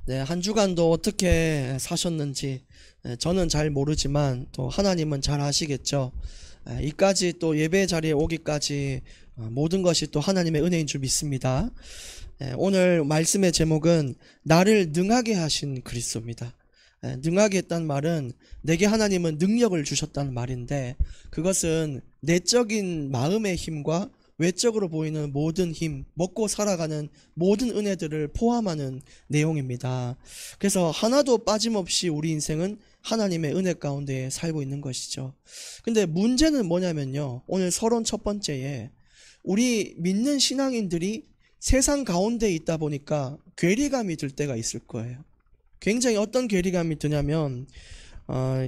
네, 한 주간도 어떻게 사셨는지 저는 잘 모르지만 또 하나님은 잘 아시겠죠. 이까지 또 예배 자리에 오기까지 모든 것이 또 하나님의 은혜인 줄 믿습니다. 오늘 말씀의 제목은 나를 능하게 하신 그리스도입니다. 능하게 했다는 말은 내게 하나님은 능력을 주셨다는 말인데, 그것은 내적인 마음의 힘과 외적으로 보이는 모든 힘, 먹고 살아가는 모든 은혜들을 포함하는 내용입니다. 그래서 하나도 빠짐없이 우리 인생은 하나님의 은혜 가운데 살고 있는 것이죠. 근데 문제는 뭐냐면요, 오늘 서론 첫 번째에 우리 믿는 신앙인들이 세상 가운데 있다 보니까 괴리감이 들 때가 있을 거예요. 굉장히 어떤 괴리감이 드냐면,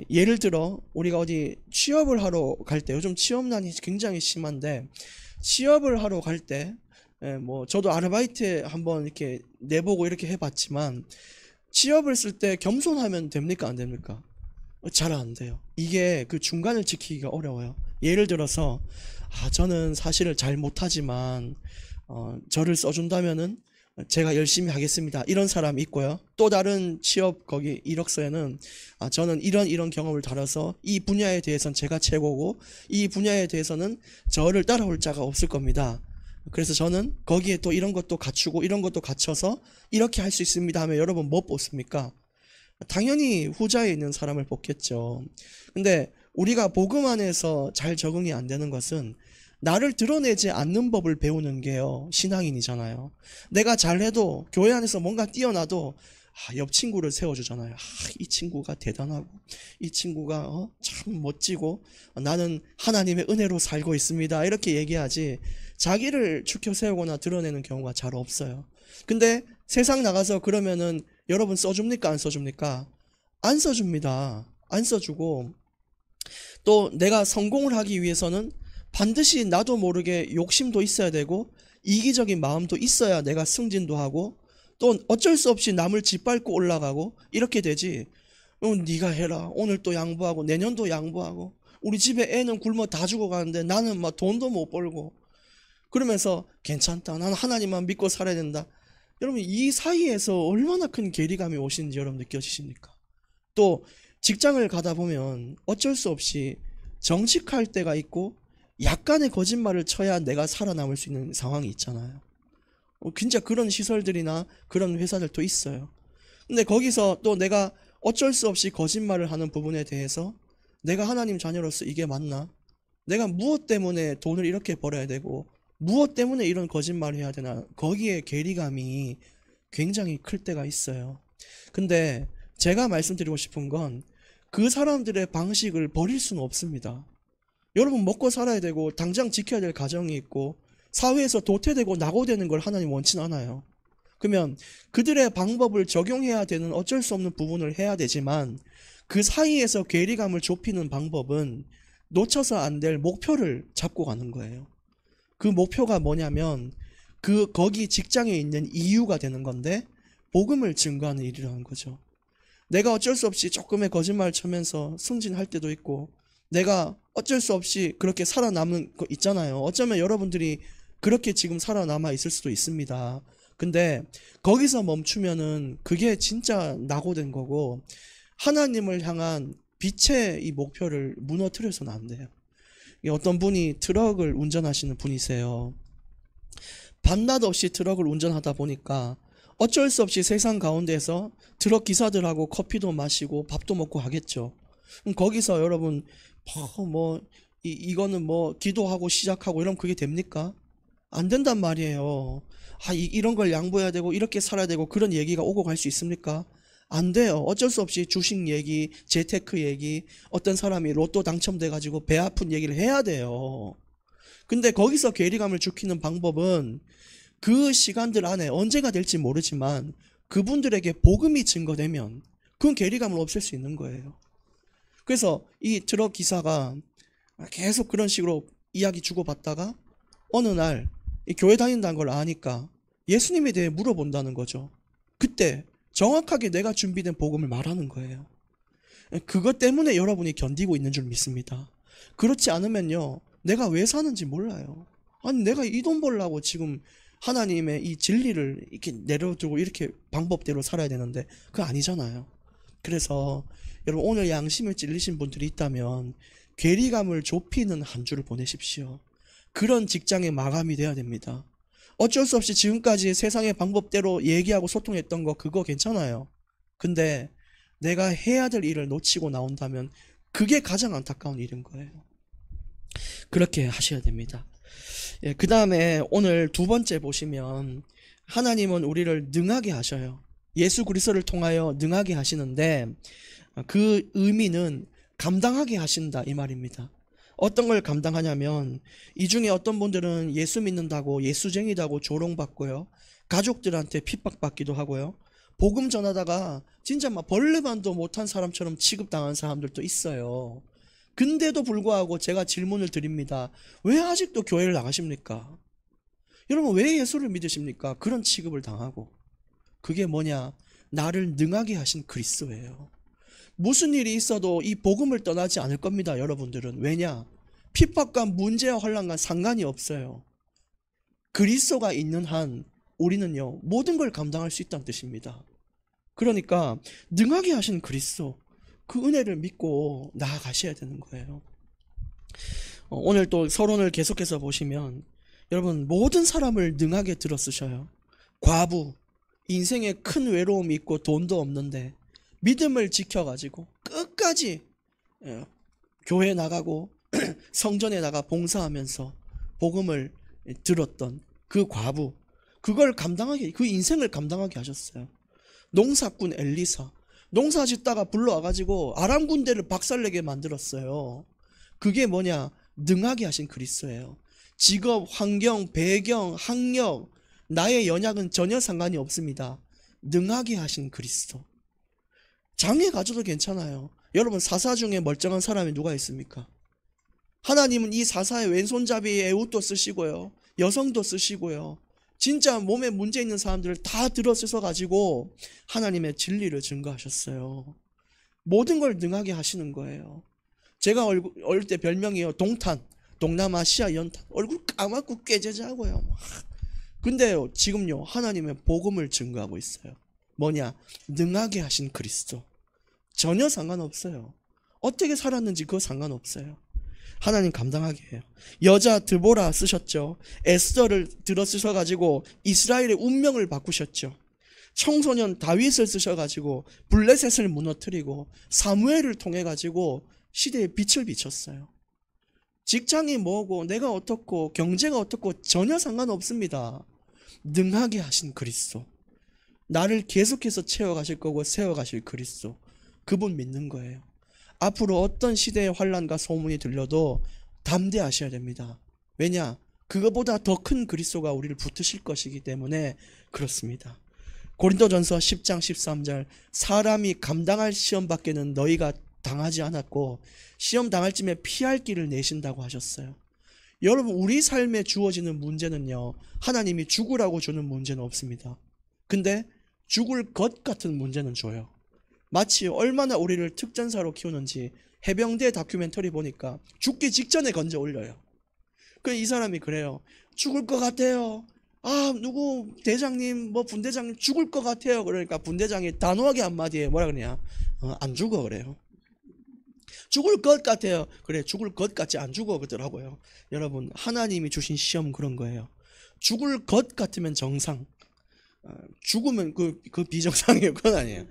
예를 들어 우리가 어디 취업을 하러 갈 때, 요즘 취업난이 굉장히 심한데, 취업을 하러 갈 때, 뭐 저도 아르바이트 한번 이렇게 내보고 이렇게 해봤지만, 취업을 쓸 때 겸손하면 됩니까, 안 됩니까? 잘 안 돼요. 이게 그 중간을 지키기가 어려워요. 예를 들어서 저는 사실을 잘 못하지만 저를 써준다면은 제가 열심히 하겠습니다, 이런 사람이 있고요. 또 다른 취업 거기 이력서에는 저는 이런 경험을 달아서 이 분야에 대해서는 제가 최고고 이 분야에 대해서는 저를 따라올 자가 없을 겁니다. 그래서 저는 거기에 또 이런 것도 갖추고 이런 것도 갖춰서 이렇게 할 수 있습니다 하면 여러분 뭐 뽑습니까? 당연히 후자에 있는 사람을 뽑겠죠. 근데 우리가 복음 안에서 잘 적응이 안 되는 것은 나를 드러내지 않는 법을 배우는 게요, 신앙인이잖아요. 내가 잘해도, 교회 안에서 뭔가 뛰어나도 옆 친구를 세워주잖아요. 이 친구가 대단하고 이 친구가 참 멋지고 나는 하나님의 은혜로 살고 있습니다, 이렇게 얘기하지 자기를 추켜 세우거나 드러내는 경우가 잘 없어요. 근데 세상 나가서 그러면은 여러분 써줍니까, 안 써줍니까? 안 써줍니다. 안 써주고, 또 내가 성공을 하기 위해서는 반드시 나도 모르게 욕심도 있어야 되고 이기적인 마음도 있어야 내가 승진도 하고 또 어쩔 수 없이 남을 짓밟고 올라가고 이렇게 되지. 네가 해라, 오늘 또 양보하고 내년도 양보하고 우리 집에 애는 굶어 다 죽어가는데 나는 막 돈도 못 벌고 그러면서 괜찮다, 나는 하나님만 믿고 살아야 된다. 여러분, 이 사이에서 얼마나 큰 괴리감이 오시는지 여러분 느껴지십니까? 또 직장을 가다 보면 어쩔 수 없이 정직할 때가 있고 약간의 거짓말을 쳐야 내가 살아남을 수 있는 상황이 있잖아요. 진짜 그런 시설들이나 그런 회사들도 있어요. 근데 거기서 또 내가 어쩔 수 없이 거짓말을 하는 부분에 대해서 내가 하나님 자녀로서 이게 맞나? 내가 무엇 때문에 돈을 이렇게 벌어야 되고 무엇 때문에 이런 거짓말을 해야 되나? 거기에 괴리감이 굉장히 클 때가 있어요. 근데 제가 말씀드리고 싶은 건 그 사람들의 방식을 버릴 수는 없습니다. 여러분, 먹고 살아야 되고 당장 지켜야 될 가정이 있고 사회에서 도태되고 낙오되는 걸 하나님 원치는 않아요. 그러면 그들의 방법을 적용해야 되는 어쩔 수 없는 부분을 해야 되지만 그 사이에서 괴리감을 좁히는 방법은 놓쳐서 안 될 목표를 잡고 가는 거예요. 그 목표가 뭐냐면 거기 직장에 있는 이유가 되는 건데 복음을 증거하는 일이라는 거죠. 내가 어쩔 수 없이 조금의 거짓말을 치면서 승진할 때도 있고 내가 어쩔 수 없이 그렇게 살아남는 거 있잖아요. 어쩌면 여러분들이 그렇게 지금 살아남아 있을 수도 있습니다. 근데 거기서 멈추면은 그게 진짜 낙오된 거고 하나님을 향한 빛의 이 목표를 무너뜨려서는 안 돼요. 어떤 분이 트럭을 운전하시는 분이세요. 밤낮 없이 트럭을 운전하다 보니까 어쩔 수 없이 세상 가운데서 트럭 기사들하고 커피도 마시고 밥도 먹고 하겠죠. 거기서 여러분 이거는 기도하고 시작하고 이러면 그게 됩니까? 안 된단 말이에요. 이런 걸 양보해야 되고 이렇게 살아야 되고 그런 얘기가 오고 갈 수 있습니까? 안 돼요. 어쩔 수 없이 주식 얘기, 재테크 얘기, 어떤 사람이 로또 당첨돼가지고 배 아픈 얘기를 해야 돼요. 근데 거기서 괴리감을 죽이는 방법은 그 시간들 안에 언제가 될지 모르지만 그분들에게 복음이 증거되면 그건 괴리감을 없앨 수 있는 거예요. 그래서 이 트럭 기사가 계속 그런 식으로 이야기 주고받다가 어느 날 교회 다닌다는 걸 아니까 예수님에 대해 물어본다는 거죠. 그때 정확하게 내가 준비된 복음을 말하는 거예요. 그것 때문에 여러분이 견디고 있는 줄 믿습니다. 그렇지 않으면요, 내가 왜 사는지 몰라요. 내가 이 돈 벌려고 지금 하나님의 이 진리를 이렇게 내려두고 이렇게 방법대로 살아야 되는데 그거 아니잖아요. 그래서 여러분 오늘 양심을 찔리신 분들이 있다면 괴리감을 좁히는 한 주를 보내십시오. 그런 직장의 마감이 돼야 됩니다. 어쩔 수 없이 지금까지 세상의 방법대로 얘기하고 소통했던 거 그거 괜찮아요. 근데 내가 해야 될 일을 놓치고 나온다면 그게 가장 안타까운 일인 거예요. 그렇게 하셔야 됩니다. 예, 그 다음에 오늘 두 번째 보시면 하나님은 우리를 능하게 하셔요. 예수 그리스도를 통하여 능하게 하시는데 그 의미는 감당하게 하신다 이 말입니다. 어떤 걸 감당하냐면 이 중에 어떤 분들은 예수 믿는다고 예수쟁이다고 조롱받고요. 가족들한테 핍박받기도 하고요. 복음 전하다가 진짜 막 벌레만도 못한 사람처럼 취급당한 사람들도 있어요. 근데도 불구하고 제가 질문을 드립니다. 왜 아직도 교회를 나가십니까? 여러분 왜 예수를 믿으십니까? 그런 취급을 당하고. 그게 뭐냐? 나를 능하게 하신 그리스도예요. 무슨 일이 있어도 이 복음을 떠나지 않을 겁니다. 여러분들은. 왜냐? 핍박과 문제와 환난과 상관이 없어요. 그리스도가 있는 한 우리는요 모든 걸 감당할 수 있다는 뜻입니다. 그러니까 능하게 하신 그리스도 그 은혜를 믿고 나아가셔야 되는 거예요. 오늘 또 서론을 계속해서 보시면 여러분 모든 사람을 능하게 들어 쓰셔요. 과부, 인생에 큰 외로움이 있고 돈도 없는데 믿음을 지켜가지고 끝까지 교회 나가고 성전에 나가 봉사하면서 복음을 들었던 그 과부, 그걸 감당하게, 그 인생을 감당하게 하셨어요. 농사꾼 엘리사, 농사 짓다가 불러와가지고 아람 군대를 박살내게 만들었어요. 그게 뭐냐? 능하게 하신 그리스도예요. 직업, 환경, 배경, 학력, 나의 연약은 전혀 상관이 없습니다. 능하게 하신 그리스도. 장애 가져도 괜찮아요. 여러분 사사 중에 멀쩡한 사람이 누가 있습니까? 하나님은 이 사사의 왼손잡이에 에웃도 쓰시고요. 여성도 쓰시고요. 진짜 몸에 문제 있는 사람들을 다 들어 쓰셔 가지고 하나님의 진리를 증거하셨어요. 모든 걸 능하게 하시는 거예요. 제가 어릴 때 별명이요. 동탄, 동남아시아 연탄. 얼굴 까맣고 깨재자고요. 근데 지금요 하나님의 복음을 증거하고 있어요. 뭐냐? 능하게 하신 그리스도. 전혀 상관없어요. 어떻게 살았는지 그거 상관없어요. 하나님 감당하게 해요. 여자 드보라 쓰셨죠. 에스더를 들어 쓰셔가지고 이스라엘의 운명을 바꾸셨죠. 청소년 다윗을 쓰셔가지고 블레셋을 무너뜨리고 사무엘을 통해가지고 시대에 빛을 비쳤어요. 직장이 뭐고 내가 어떻고 경제가 어떻고 전혀 상관없습니다. 능하게 하신 그리스도. 나를 계속해서 채워가실 거고 세워가실 그리스도. 그분 믿는 거예요. 앞으로 어떤 시대의 환난과 소문이 들려도 담대하셔야 됩니다. 왜냐? 그거보다 더 큰 그리스도가 우리를 붙으실 것이기 때문에 그렇습니다. 고린도전서 10장 13절 사람이 감당할 시험밖에는 너희가 당하지 않았고 시험 당할 쯤에 피할 길을 내신다고 하셨어요. 여러분 우리 삶에 주어지는 문제는요 하나님이 죽으라고 주는 문제는 없습니다. 근데 죽을 것 같은 문제는 줘요. 마치 얼마나 우리를 특전사로 키우는지 해병대 다큐멘터리 보니까 죽기 직전에 건져 올려요. 그 이 사람이 그래요. 죽을 것 같아요. 아 누구 대장님 뭐 분대장님 죽을 것 같아요. 그러니까 분대장이 단호하게 한마디에 뭐라 그러냐? 안 죽어 그래요. 죽을 것 같아요. 그래 죽을 것 같지 안 죽어 그러더라고요. 여러분 하나님이 주신 시험 그런 거예요. 죽을 것 같으면 정상, 죽으면 그 비정상이에요. 그건 아니에요.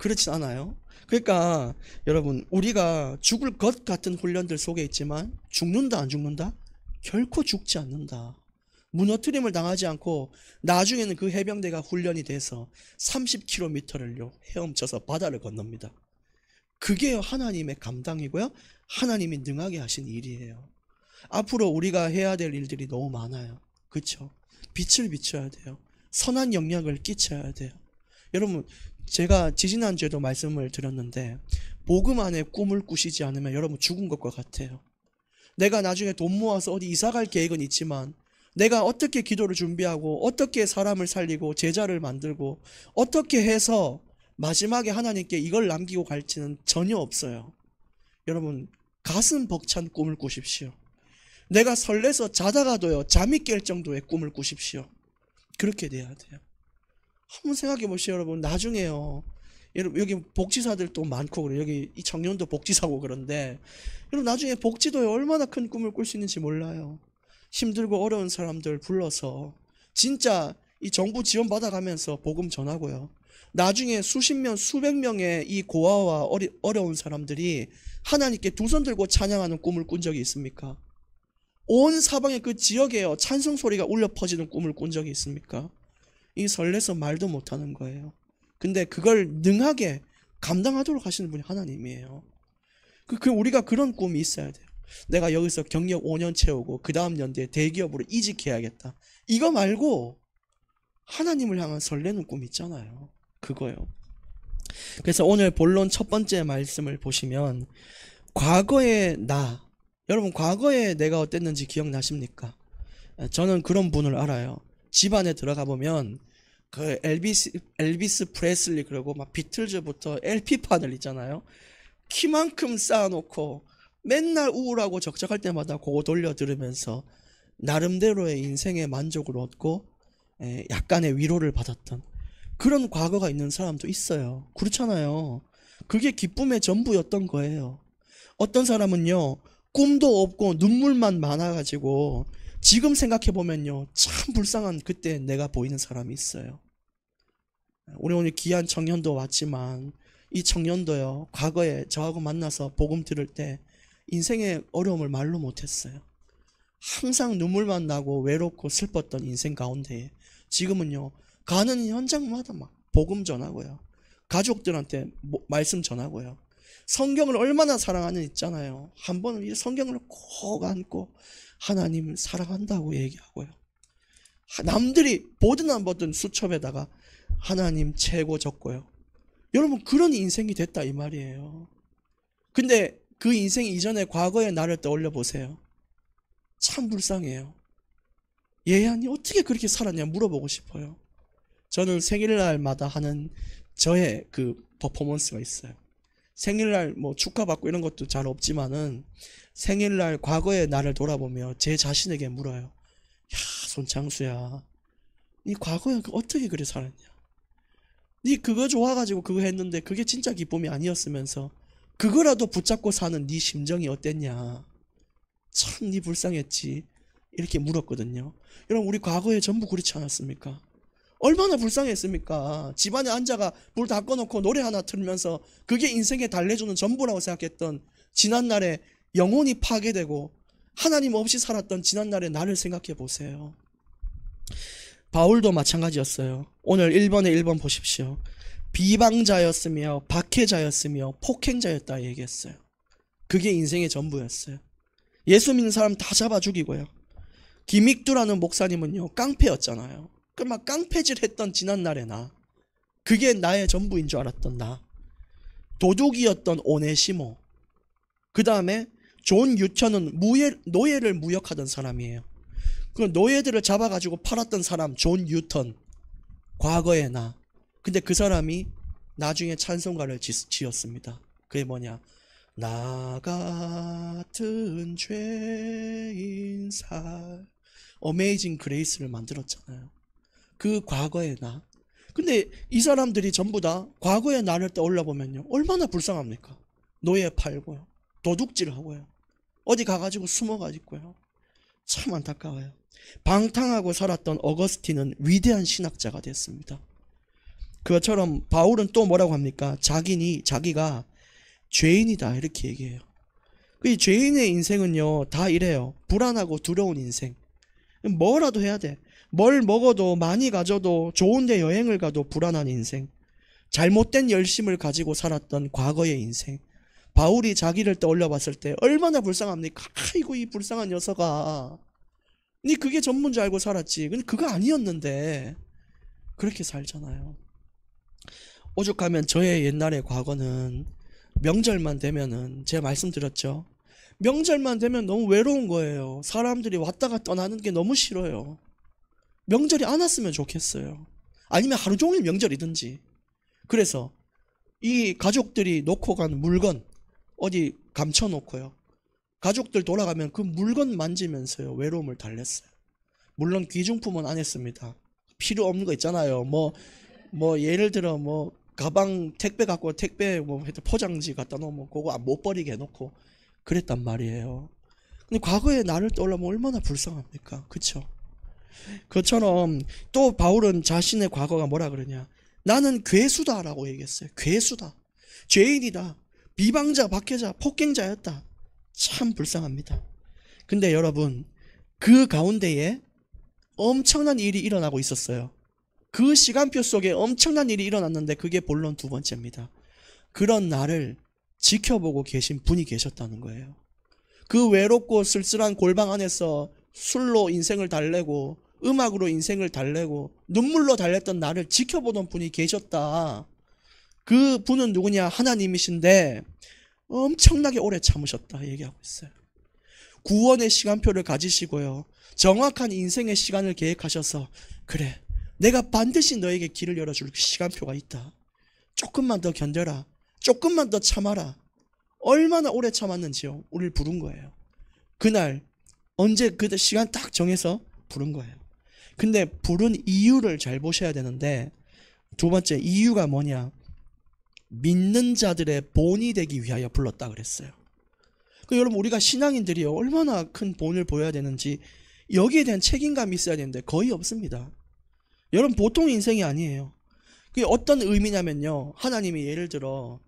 그렇진 않아요. 그러니까 여러분 우리가 죽을 것 같은 훈련들 속에 있지만 죽는다 안 죽는다? 결코 죽지 않는다. 무너뜨림을 당하지 않고 나중에는 그 해병대가 훈련이 돼서 30km를요 헤엄쳐서 바다를 건넙니다. 그게 하나님의 감당이고요 하나님이 능하게 하신 일이에요. 앞으로 우리가 해야 될 일들이 너무 많아요. 그렇죠? 빛을 비춰야 돼요. 선한 영향을 끼쳐야 돼요. 여러분 제가 지지난주에도 말씀을 드렸는데 복음 안에 꿈을 꾸시지 않으면 여러분 죽은 것과 같아요. 내가 나중에 돈 모아서 어디 이사갈 계획은 있지만 내가 어떻게 기도를 준비하고 어떻게 사람을 살리고 제자를 만들고 어떻게 해서 마지막에 하나님께 이걸 남기고 갈지는 전혀 없어요. 여러분 가슴 벅찬 꿈을 꾸십시오. 내가 설레서 자다가도요 잠이 깰 정도의 꿈을 꾸십시오. 그렇게 돼야 돼요. 한번 생각해 보시죠, 여러분. 나중에요. 여러분, 여기 복지사들 또 많고, 그래. 여기 이 청년도 복지사고 그런데, 여러분, 나중에 복지도에 얼마나 큰 꿈을 꿀 수 있는지 몰라요. 힘들고 어려운 사람들 불러서, 진짜 이 정부 지원 받아가면서 복음 전하고요. 나중에 수십 명, 수백 명의 이 고아와 어려운 사람들이 하나님께 두 손 들고 찬양하는 꿈을 꾼 적이 있습니까? 온 사방의 그 지역에요. 찬송 소리가 울려 퍼지는 꿈을 꾼 적이 있습니까? 이 설레서 말도 못하는 거예요. 근데 그걸 능하게 감당하도록 하시는 분이 하나님이에요. 우리가 그런 꿈이 있어야 돼요. 내가 여기서 경력 5년 채우고 그 다음 연대에 대기업으로 이직해야겠다. 이거 말고 하나님을 향한 설레는 꿈 있잖아요. 그거요. 그래서 오늘 본론 첫 번째 말씀을 보시면 과거의 나, 여러분 과거에 내가 어땠는지 기억나십니까? 저는 그런 분을 알아요. 집안에 들어가 보면 그 엘비스 프레슬리 그리고 막 비틀즈부터 LP판을 있잖아요. 키만큼 쌓아놓고 맨날 우울하고 적적할 때마다 그거 돌려 들으면서 나름대로의 인생의 만족을 얻고 약간의 위로를 받았던 그런 과거가 있는 사람도 있어요. 그렇잖아요. 그게 기쁨의 전부였던 거예요. 어떤 사람은요, 꿈도 없고 눈물만 많아가지고 지금 생각해보면요, 참 불쌍한 그때 내가 보이는 사람이 있어요. 우리 오늘 귀한 청년도 왔지만 이 청년도요, 과거에 저하고 만나서 복음 들을 때 인생의 어려움을 말로 못했어요. 항상 눈물만 나고 외롭고 슬펐던 인생 가운데 지금은요, 가는 현장마다 막 복음 전하고요, 가족들한테 말씀 전하고요, 성경을 얼마나 사랑하는 있잖아요. 한 번은 이 성경을 꼭 안고 하나님 사랑한다고 얘기하고요, 남들이 보든 안 보든 수첩에다가 하나님 최고 적고요. 여러분 그런 인생이 됐다 이 말이에요. 근데 그 인생 이전에 과거의 나를 떠올려 보세요. 참 불쌍해요. 얘야니 어떻게 그렇게 살았냐 물어보고 싶어요. 저는 생일날마다 하는 저의 그 퍼포먼스가 있어요. 생일날 뭐 축하받고 이런 것도 잘 없지만은 생일날 과거의 나를 돌아보며 제 자신에게 물어요. 야, 손창수야, 니 과거에 어떻게 그래 살았냐? 니 그거 좋아가지고 그거 했는데 그게 진짜 기쁨이 아니었으면서 그거라도 붙잡고 사는 니 심정이 어땠냐? 참 니 불쌍했지. 이렇게 물었거든요. 여러분 우리 과거에 전부 그렇지 않았습니까? 얼마나 불쌍했습니까? 집안에 앉아가 불 다 꺼놓고 노래 하나 틀면서 그게 인생에 달래주는 전부라고 생각했던 지난날에 영혼이 파괴되고 하나님 없이 살았던 지난날의 나를 생각해 보세요. 바울도 마찬가지였어요. 오늘 1번에 1번 보십시오. 비방자였으며 박해자였으며 폭행자였다 얘기했어요. 그게 인생의 전부였어요. 예수 믿는 사람 다 잡아 죽이고요. 김익두라는 목사님은요, 깡패였잖아요. 그 막 깡패질 했던 지난날의 나, 그게 나의 전부인 줄 알았던 나, 도둑이었던 오네시모, 그 다음에 존 유천은 노예를 무역하던 사람이에요. 그 노예들을 잡아가지고 팔았던 사람 존 유턴, 과거의 나. 근데 그 사람이 나중에 찬송가를 지었습니다. 그게 뭐냐? 나 같은 죄인 살 어메이징 그레이스를 만들었잖아요. 그 과거의 나. 근데 이 사람들이 전부 다 과거의 나를 떠올려 보면요, 얼마나 불쌍합니까? 노예 팔고요, 도둑질하고요, 어디 가가지고 숨어가지고요. 참 안타까워요. 방탕하고 살았던 어거스틴은 위대한 신학자가 됐습니다. 그것처럼 바울은 또 뭐라고 합니까? 자기가 죄인이다 이렇게 얘기해요. 그 죄인의 인생은요 다 이래요. 불안하고 두려운 인생. 뭐라도 해야 돼. 뭘 먹어도 많이 가져도 좋은데 여행을 가도 불안한 인생. 잘못된 열심을 가지고 살았던 과거의 인생. 바울이 자기를 떠올려 봤을 때 얼마나 불쌍합니까? 아이고 이 불쌍한 녀석아, 니 그게 전부인 줄 알고 살았지. 근데 그거 아니었는데 그렇게 살잖아요. 오죽하면 저의 옛날의 과거는 명절만 되면은, 제가 말씀드렸죠, 명절만 되면 너무 외로운 거예요. 사람들이 왔다가 떠나는 게 너무 싫어요. 명절이 안 왔으면 좋겠어요. 아니면 하루 종일 명절이든지. 그래서 이 가족들이 놓고 간 물건 어디 감춰놓고요, 가족들 돌아가면 그 물건 만지면서요 외로움을 달랬어요. 물론 귀중품은 안 했습니다. 필요 없는 거 있잖아요. 뭐 예를 들어 뭐 가방 택배 갖고 택배 뭐 포장지 갖다 놓으면 그거 못 버리게 해놓고 그랬단 말이에요. 근데 과거의 나를 떠올리면 얼마나 불쌍합니까? 그쵸? 그처럼 또 바울은 자신의 과거가 뭐라 그러냐? 나는 괴수다라고 얘기했어요. 괴수다. 죄인이다. 비방자, 박해자, 폭행자였다. 참 불쌍합니다. 근데 여러분, 그 가운데에 엄청난 일이 일어나고 있었어요. 그 시간표 속에 엄청난 일이 일어났는데 그게 본론 두 번째입니다. 그런 나를 지켜보고 계신 분이 계셨다는 거예요. 그 외롭고 쓸쓸한 골방 안에서 술로 인생을 달래고 음악으로 인생을 달래고 눈물로 달랬던 나를 지켜보던 분이 계셨다. 그 분은 누구냐? 하나님이신데 엄청나게 오래 참으셨다 얘기하고 있어요. 구원의 시간표를 가지시고요. 정확한 인생의 시간을 계획하셔서 그래, 내가 반드시 너에게 길을 열어줄 시간표가 있다. 조금만 더 견뎌라. 조금만 더 참아라. 얼마나 오래 참았는지요. 우리를 부른 거예요. 그날 언제 그 시간 딱 정해서 부른 거예요. 근데 부른 이유를 잘 보셔야 되는데 두 번째 이유가 뭐냐? 믿는 자들의 본이 되기 위하여 불렀다 그랬어요. 여러분 우리가 신앙인들이요 얼마나 큰 본을 보여야 되는지 여기에 대한 책임감이 있어야 되는데 거의 없습니다. 여러분 보통 인생이 아니에요. 그게 어떤 의미냐면요, 하나님이 예를 들어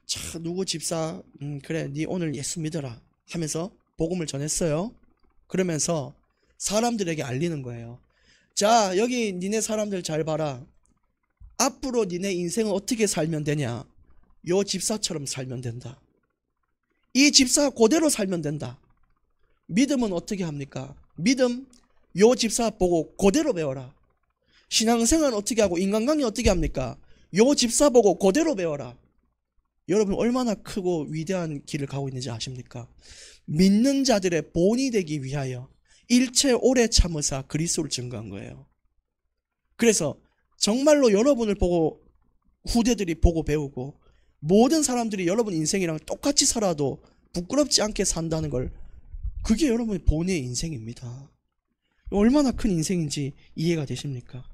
자 누구 집사 그래 네 오늘 예수 믿어라 하면서 복음을 전했어요. 그러면서 사람들에게 알리는 거예요. 자 여기 니네 사람들 잘 봐라. 앞으로 니네 인생은 어떻게 살면 되냐? 요 집사처럼 살면 된다. 이 집사 그대로 살면 된다. 믿음은 어떻게 합니까? 믿음 요 집사 보고 그대로 배워라. 신앙생활은 어떻게 하고 인간관계 어떻게 합니까? 요 집사 보고 그대로 배워라. 여러분 얼마나 크고 위대한 길을 가고 있는지 아십니까? 믿는 자들의 본이 되기 위하여 일체 오래 참으사 그리스도를 증거한 거예요. 그래서 정말로 여러분을 보고 후대들이 보고 배우고 모든 사람들이 여러분 인생이랑 똑같이 살아도 부끄럽지 않게 산다는 걸, 그게 여러분의 본의 인생입니다. 얼마나 큰 인생인지 이해가 되십니까?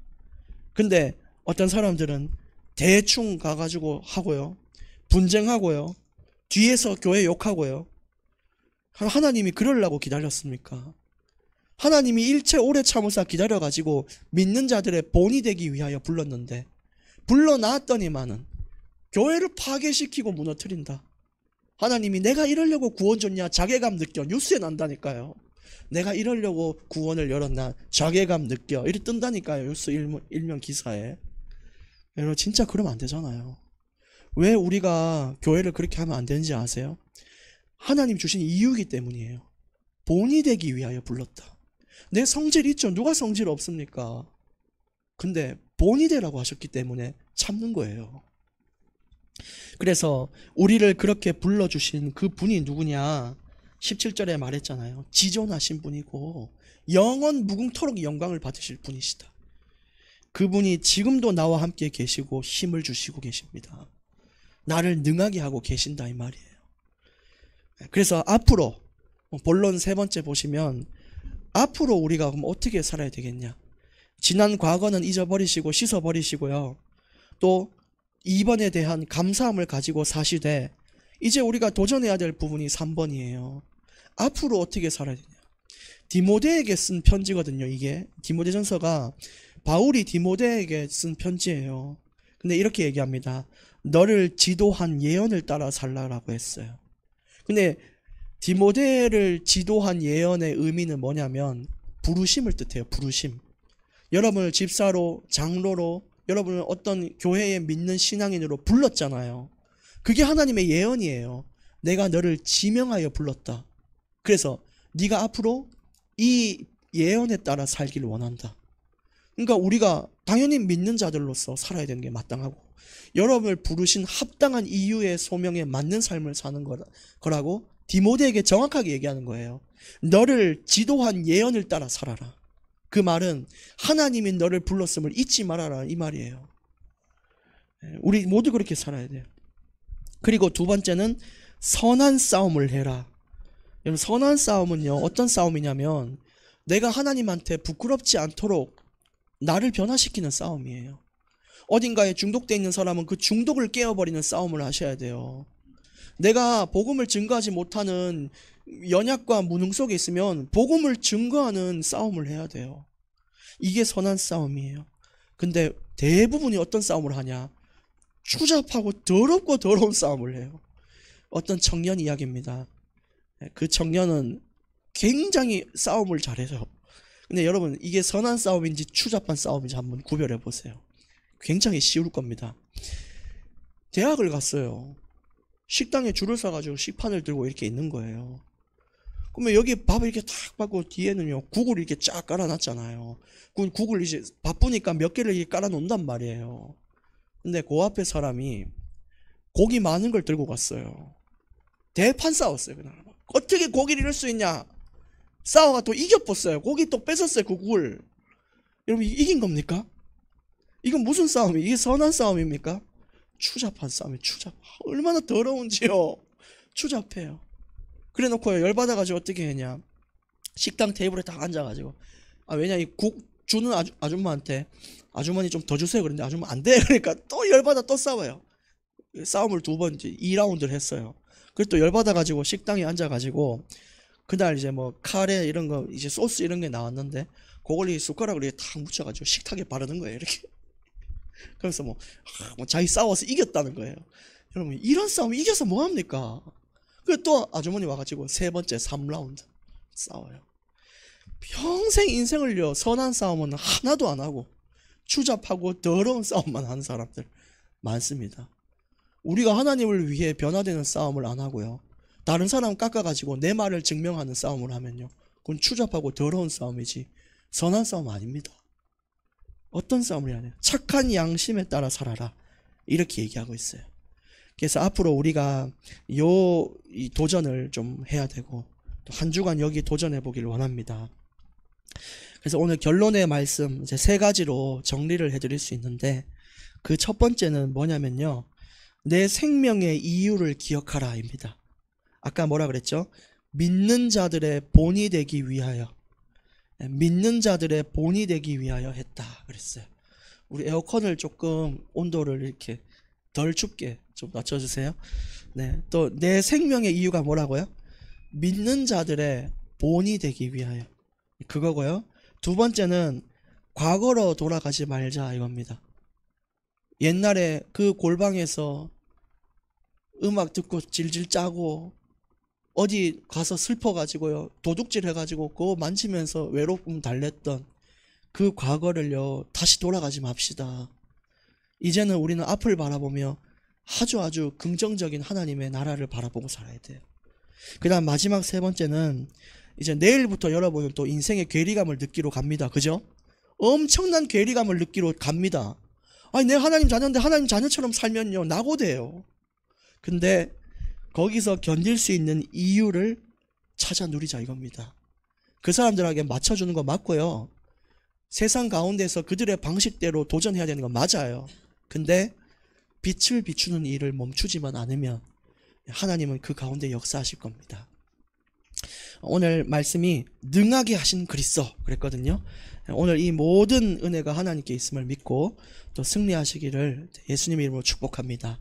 근데 어떤 사람들은 대충 가가지고 하고요, 분쟁하고요, 뒤에서 교회 욕하고요. 하나님이 그러려고 기다렸습니까? 하나님이 일체 오래 참으사 기다려가지고 믿는 자들의 본이 되기 위하여 불렀는데 불러놨더니만은 교회를 파괴시키고 무너뜨린다. 하나님이 내가 이러려고 구원 줬냐 자괴감 느껴. 뉴스에 난다니까요. 내가 이러려고 구원을 열었나 자괴감 느껴. 이리 뜬다니까요. 뉴스 일면 기사에. 여러분 진짜 그러면 안 되잖아요. 왜 우리가 교회를 그렇게 하면 안 되는지 아세요? 하나님 주신 이유이기 때문이에요. 본이 되기 위하여 불렀다. 내 성질 있죠. 누가 성질 없습니까? 근데 본이 되라고 하셨기 때문에 참는 거예요. 그래서 우리를 그렇게 불러주신 그 분이 누구냐? 17절에 말했잖아요. 지존하신 분이고 영원 무궁토록 영광을 받으실 분이시다. 그분이 지금도 나와 함께 계시고 힘을 주시고 계십니다. 나를 능하게 하고 계신다 이 말이에요. 그래서 앞으로 본론 세 번째 보시면 앞으로 우리가 그럼 어떻게 살아야 되겠냐? 지난 과거는 잊어버리시고 씻어버리시고요. 또 이번에 대한 감사함을 가지고 사시되 이제 우리가 도전해야 될 부분이 3번이에요. 앞으로 어떻게 살아야 되냐? 디모데에게 쓴 편지거든요. 이게 디모데전서가 바울이 디모데에게 쓴 편지예요. 근데 이렇게 얘기합니다. 너를 지도한 예언을 따라 살라라고 했어요. 근데 디모데를 지도한 예언의 의미는 뭐냐면 부르심을 뜻해요. 부르심. 여러분을 집사로, 장로로, 여러분을 어떤 교회에 믿는 신앙인으로 불렀잖아요. 그게 하나님의 예언이에요. 내가 너를 지명하여 불렀다. 그래서 네가 앞으로 이 예언에 따라 살기를 원한다. 그러니까 우리가 당연히 믿는 자들로서 살아야 되는 게 마땅하고 여러분을 부르신 합당한 이유의 소명에 맞는 삶을 사는 거라고 디모데에게 정확하게 얘기하는 거예요. 너를 지도한 예언을 따라 살아라. 그 말은 하나님이 너를 불렀음을 잊지 말아라 이 말이에요. 우리 모두 그렇게 살아야 돼요. 그리고 두 번째는 선한 싸움을 해라. 여러분 선한 싸움은요 어떤 싸움이냐면 내가 하나님한테 부끄럽지 않도록 나를 변화시키는 싸움이에요. 어딘가에 중독되어 있는 사람은 그 중독을 깨어버리는 싸움을 하셔야 돼요. 내가 복음을 증거하지 못하는 연약과 무능 속에 있으면 복음을 증거하는 싸움을 해야 돼요. 이게 선한 싸움이에요. 근데 대부분이 어떤 싸움을 하냐? 추잡하고 더럽고 더러운 싸움을 해요. 어떤 청년 이야기입니다. 그 청년은 굉장히 싸움을 잘해서, 근데 여러분 이게 선한 싸움인지 추잡한 싸움인지 한번 구별해 보세요. 굉장히 쉬울 겁니다. 대학을 갔어요. 식당에 줄을 서가지고 식판을 들고 이렇게 있는 거예요. 그러면 여기 밥을 이렇게 탁 받고 뒤에는요 국을 이렇게 쫙 깔아놨잖아요. 그 국을 이제 바쁘니까 몇 개를 이렇게 깔아놓는단 말이에요. 근데 그 앞에 사람이 고기 많은 걸 들고 갔어요. 대판 싸웠어요 그날. 어떻게 고기를 이럴 수 있냐? 싸워가 또 이겨봤어요. 고기 또 뺏었어요 그 국을. 여러분 이긴 겁니까? 이건 무슨 싸움이에요? 이게 선한 싸움입니까? 추잡한 싸움이 추잡. 얼마나 더러운지요. 추잡해요. 그래 놓고 열받아가지고 어떻게 했냐? 식당 테이블에 딱 앉아가지고, 왜냐 이 국 주는 아줌마한테 아주머니 좀 더 주세요 그런데 아줌마 안 돼. 그러니까 또 열받아 또 싸워요. 싸움을 2번 이제 2라운드를 했어요. 그래서 또 열받아가지고 식당에 앉아가지고 그날 이제 뭐 카레 이런 거 이제 소스 이런 게 나왔는데 그걸 이 숟가락으로 탁 묻혀가지고 식탁에 바르는 거예요 이렇게. 그래서 뭐 자기 싸워서 이겼다는 거예요. 여러분 이런 싸움 이겨서 뭐 합니까? 그리고 또 아주머니 와가지고 3번째 3라운드 싸워요. 평생 인생을요 선한 싸움은 하나도 안 하고 추잡하고 더러운 싸움만 하는 사람들 많습니다. 우리가 하나님을 위해 변화되는 싸움을 안 하고요 다른 사람 깎아가지고 내 말을 증명하는 싸움을 하면요 그건 추잡하고 더러운 싸움이지 선한 싸움 아닙니다. 어떤 싸움을 해야 돼요? 착한 양심에 따라 살아라 이렇게 얘기하고 있어요. 그래서 앞으로 우리가 이 도전을 좀 해야 되고 또 한 주간 여기 도전해 보기를 원합니다. 그래서 오늘 결론의 말씀 이제 3가지로 정리를 해드릴 수 있는데 그 첫 번째는 뭐냐면요 내 생명의 이유를 기억하라입니다. 아까 뭐라 그랬죠? 믿는 자들의 본이 되기 위하여, 믿는 자들의 본이 되기 위하여 했다 그랬어요. 우리 에어컨을 조금 온도를 이렇게 덜 춥게 좀 낮춰주세요. 네, 또 내 생명의 이유가 뭐라고요? 믿는 자들의 본이 되기 위하여, 그거고요. 2번째는 과거로 돌아가지 말자 이겁니다. 옛날에 그 골방에서 음악 듣고 질질 짜고 어디 가서 슬퍼가지고요 도둑질 해가지고 그거 만지면서 외로움 달랬던 그 과거를요 다시 돌아가지 맙시다. 이제는 우리는 앞을 바라보며 아주 긍정적인 하나님의 나라를 바라보고 살아야 돼요. 그 다음 마지막 3번째는 이제 내일부터 여러분은 또 인생의 괴리감을 느끼러 갑니다. 그죠? 엄청난 괴리감을 느끼러 갑니다. 아니 내가 하나님 자녀인데 하나님 자녀처럼 살면요 낙오돼요. 근데 거기서 견딜 수 있는 이유를 찾아 누리자 이겁니다. 그 사람들에게 맞춰주는 거 맞고요 세상 가운데서 그들의 방식대로 도전해야 되는 건 맞아요. 근데 빛을 비추는 일을 멈추지만 않으면 하나님은 그 가운데 역사하실 겁니다. 오늘 말씀이 능하게 하신 그리스도 그랬거든요. 오늘 이 모든 은혜가 하나님께 있음을 믿고 또 승리하시기를 예수님 이름으로 축복합니다.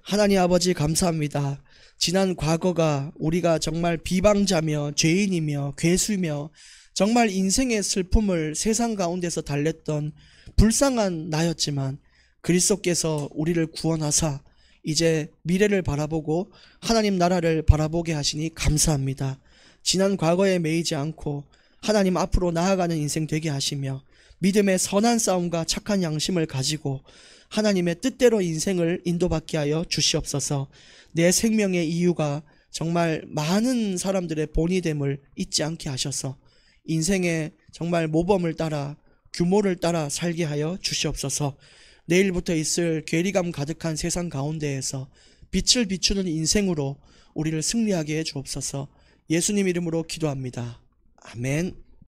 하나님 아버지 감사합니다. 지난 과거가 우리가 정말 비방자며 죄인이며 괴수며 정말 인생의 슬픔을 세상 가운데서 달랬던 불쌍한 나였지만 그리스도께서 우리를 구원하사 이제 미래를 바라보고 하나님 나라를 바라보게 하시니 감사합니다. 지난 과거에 매이지 않고 하나님 앞으로 나아가는 인생 되게 하시며 믿음의 선한 싸움과 착한 양심을 가지고 하나님의 뜻대로 인생을 인도받게 하여 주시옵소서. 내 생명의 이유가 정말 많은 사람들의 본이 됨을 잊지 않게 하셔서 인생의 정말 모범을 따라 규모를 따라 살게 하여 주시옵소서. 내일부터 있을 괴리감 가득한 세상 가운데에서 빛을 비추는 인생으로 우리를 승리하게 해 주옵소서. 예수님 이름으로 기도합니다. 아멘.